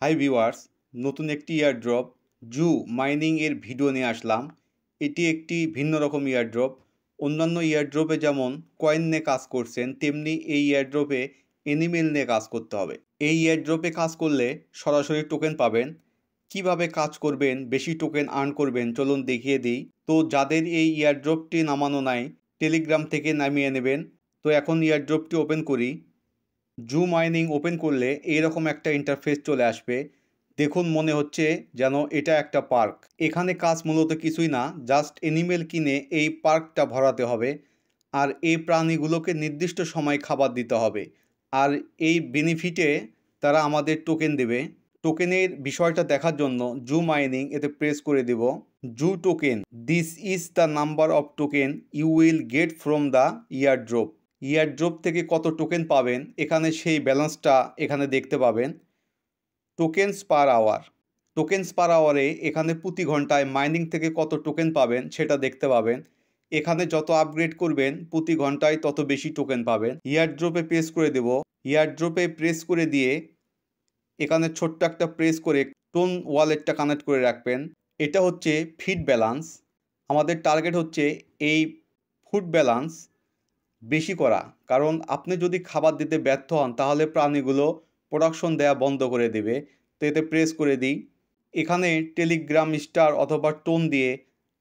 Hi viewers, নতুন একটি airdrop জু mining এর ভিডিও নিয়ে আসলাম। এটি একটি ভিন্ন রকম ইয়ারড্রপ। অন্যান্য ইয়ারড্রপে যেমন কয়েন নিয়ে কাজ করছেন, তেমনি এই ইয়ারড্রপে এনিমেল নিয়ে কাজ করতে হবে। এই ইয়ারড্রপে কাজ করলে সরাসরি টোকেন পাবেন। কিভাবে কাজ করবেন, বেশি টোকেন আর্ন করবেন, চলুন দেখিয়ে দিই। তো যাদের এই ইয়ারড্রপটি নামানো নাই, টেলিগ্রাম থেকে নামিয়ে নেবেন। তো এখন ইয়ারড্রপটি ওপেন করি। জু মাইনিং ওপেন করলে এইরকম একটা ইন্টারফেস চলে আসবে। দেখুন, মনে হচ্ছে যেন এটা একটা পার্ক। এখানে কাজ মূলত কিছুই না, জাস্ট এনিমেল কিনে এই পার্কটা ভরাতে হবে। আর এই প্রাণীগুলোকে নির্দিষ্ট সময় খাবার দিতে হবে। আর এই বেনিফিটে তারা আমাদের টোকেন দেবে। টোকেনের বিষয়টা দেখার জন্য জু মাইনিং এতে প্রেস করে দেব। জু token, this is the number of token you will get from the airdrop. Airdrop থেকে কত টোকেন পাবেন, এখানে সেই ব্যালেন্সটা এখানে দেখতে পাবেন। টোকেনস পার আওয়ার, টোকেনস পার আওয়ারে এখানে প্রতি ঘন্টায় মাইনিং থেকে কত টোকেন পাবেন সেটা দেখতে পাবেন। এখানে যত আপগ্রেড করবেন প্রতি ঘন্টায় তত বেশি টোকেন পাবেন। ইয়ারড্রপে প্রেস করে দেব। ইয়ারড্রপে প্রেস করে দিয়ে এখানে ছোট্ট একটা প্রেস করে টোন ওয়ালেটটা কানেক্ট করে রাখবেন। এটা হচ্ছে ফিড ব্যালেন্স। আমাদের টার্গেট হচ্ছে এই ফুড ব্যালেন্স বেশি করা, কারণ আপনি যদি খাবার দিতে ব্যর্থ হন তাহলে প্রাণীগুলো প্রোডাকশন দেওয়া বন্ধ করে দেবে। তো এতে প্রেস করে দিই। এখানে টেলিগ্রাম স্টার অথবা টোন দিয়ে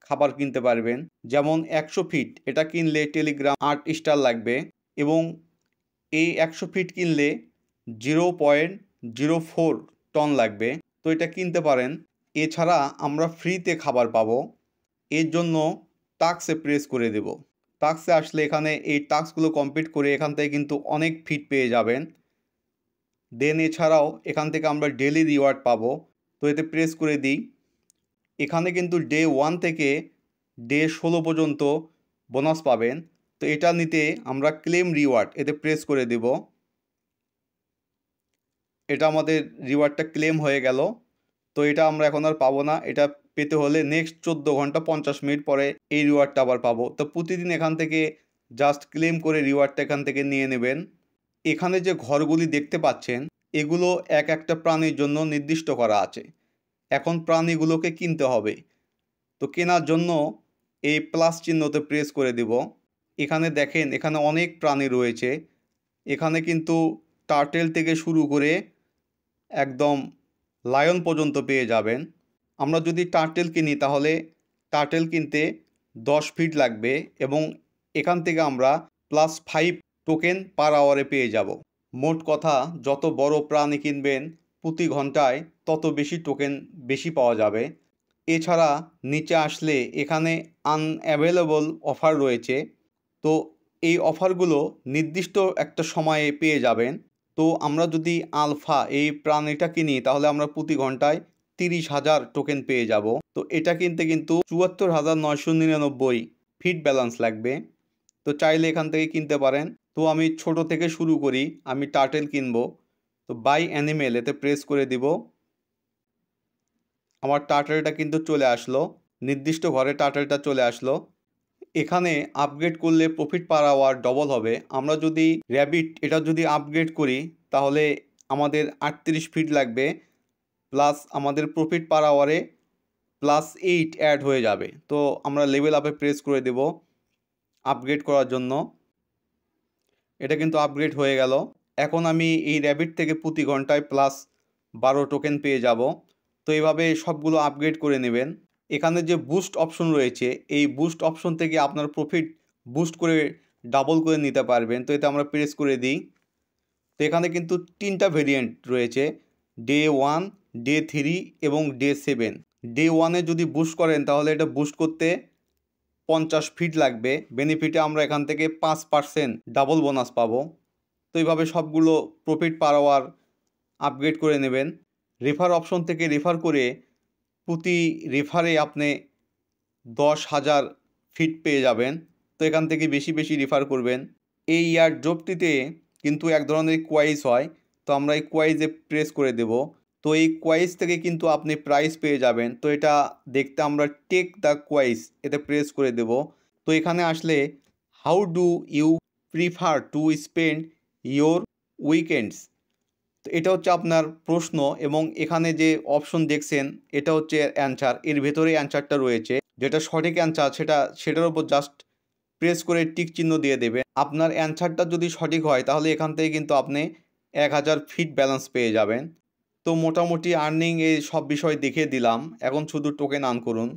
খাবার কিনতে পারবেন। যেমন 100 ফিট এটা কিনলে টেলিগ্রাম 8 স্টার লাগবে, এবং এই 100 ফিট কিনলে 0.04 টন লাগবে। তো এটা কিনতে পারেন। এছাড়া আমরা ফ্রিতে খাবার পাবো। এর জন্য টাস্কে প্রেস করে দেব। টাস্কে আসলে এখানে এই টাস্কগুলো কমপ্লিট করে এখান থেকে কিন্তু অনেক ফিট পেয়ে যাবেন। দেন এছাড়াও এখান থেকে আমরা ডেলি রিওয়ার্ড পাবো। তো এতে প্রেস করে দিই। এখানে কিন্তু ডে 1 থেকে ডে 16 পর্যন্ত বোনাস পাবেন। তো এটা নিতে আমরা ক্লেম রিওয়ার্ড এতে প্রেস করে দেব। এটা আমাদের রিওয়ার্ডটা ক্লেম হয়ে গেল। তো এটা আমরা এখন আর পাবো না। এটা পেতে হলে নেক্সট 14 ঘন্টা 50 মিনিট পরে এই রিওয়ার্ডটা আবার পাবো। তো প্রতিদিন এখান থেকে জাস্ট ক্লেম করে রিওয়ার্ডটা এখান থেকে নিয়ে নেবেন। এখানে যে ঘরগুলি দেখতে পাচ্ছেন, এগুলো এক একটা প্রাণীর জন্য নির্দিষ্ট করা আছে। এখন প্রাণীগুলোকে কিনতে হবে। তো কেনার জন্য এই প্লাস চিহ্নতে প্রেস করে দেব। এখানে দেখেন, এখানে অনেক প্রাণী রয়েছে। এখানে কিন্তু টার্টেল থেকে শুরু করে একদম লায়ন পর্যন্ত পেয়ে যাবেন। আমরা যদি টার্টেল কিনি তাহলে টার্টেল কিনতে 10 ফিট লাগবে, এবং এখান থেকে আমরা +5 টোকেন পার আওয়ারে পেয়ে যাব। মোট কথা, যত বড় প্রাণী কিনবেন প্রতি ঘন্টায় তত বেশি টোকেন বেশি পাওয়া যাবে। এছাড়া নিচে আসলে এখানে আনঅ্যাভেলেবল অফার রয়েছে। তো এই অফারগুলো নির্দিষ্ট একটা সময়ে পেয়ে যাবেন। তো আমরা যদি আলফা এই প্রাণীটা কিনি তাহলে আমরা প্রতি ঘন্টায় 30,000 টোকেন পেয়ে যাব। তো এটা কিনতে কিন্তু 74,999 ফিট ব্যালেন্স লাগবে। তো চাইলে এখান থেকে কিনতে পারেন। তো আমি ছোট থেকে শুরু করি, আমি টার্টেল কিনবো। তো বাই অ্যানিমেল এতে প্রেস করে দিব। আমার টার্টেলটা কিন্তু চলে আসলো, নির্দিষ্ট ঘরে টার্টেলটা চলে আসলো। এখানে আপগ্রেড করলে প্রফিট পার আওয়ার ডবল হবে। আমরা যদি র্যাবিট এটা যদি আপগ্রেড করি তাহলে আমাদের 38 ফিট লাগবে, প্লাস আমাদের প্রফিট পার আওয়ারে +8 অ্যাড হয়ে যাবে। তো আমরা লেভেল আপে প্রেস করে দেব আপগ্রেড করার জন্য। এটা কিন্তু আপগ্রেড হয়ে গেল। এখন আমি এই র্যাবিট থেকে প্রতি ঘন্টায় +12 টোকেন পেয়ে যাব। তো এইভাবে সবগুলো আপগ্রেড করে নেবেন। এখানে যে বুস্ট অপশন রয়েছে, এই বুস্ট অপশন থেকে আপনার প্রফিট বুস্ট করে ডাবল করে নিতে পারবেন। তো এতে আমরা প্রেস করে দিই। তো এখানে কিন্তু 3টা ভেরিয়েন্ট রয়েছে, ডে 1, ডে 3 এবং ডে 7। ডে 1-এ যদি বুস্ট করেন তাহলে এটা বুস্ট করতে 50 ফিট লাগবে। বেনিফিটে আমরা এখান থেকে 5% ডাবল বোনাস পাবো। তো এইভাবে সবগুলো প্রফিট পার আওয়ার আপগ্রেড করে নেবেন। রেফার অপশন থেকে রেফার করে প্রতি রেফারে আপনি 10,000 ফিট পেয়ে যাবেন। তো এখান থেকে বেশি বেশি রেফার করবেন। এই ইয়ারড্রপটিতে কিন্তু এক ধরনের কোয়াইজ হয়। তো আমরা এই কোয়াইজে প্রেস করে দেব। তো এই কোয়াইজ থেকে কিন্তু আপনি প্রাইস পেয়ে যাবেন। তো এটা দেখতে আমরা টেক দ্য কোয়াইজ এতে প্রেস করে দেব। তো এখানে আসলে how do you prefer to spend your weekends, তো এটা হচ্ছে আপনার প্রশ্ন এবং এখানে যে অপশন দেখছেন এটা হচ্ছে অ্যান্সার। এর ভেতরে অ্যান্সারটা রয়েছে, যেটা সঠিক অ্যান্সার সেটার উপর জাস্ট প্রেস করে টিক চিহ্ন দিয়ে দেবেন। আপনার অ্যান্সারটা যদি সঠিক হয় তাহলে এখান থেকে কিন্তু আপনি 1000 ফিট ব্যালেন্স পেয়ে যাবেন। তো মোটামুটি আর্নিং এই সব বিষয় দেখিয়ে দিলাম, এখন শুধু টোকেন আর্ন করুন।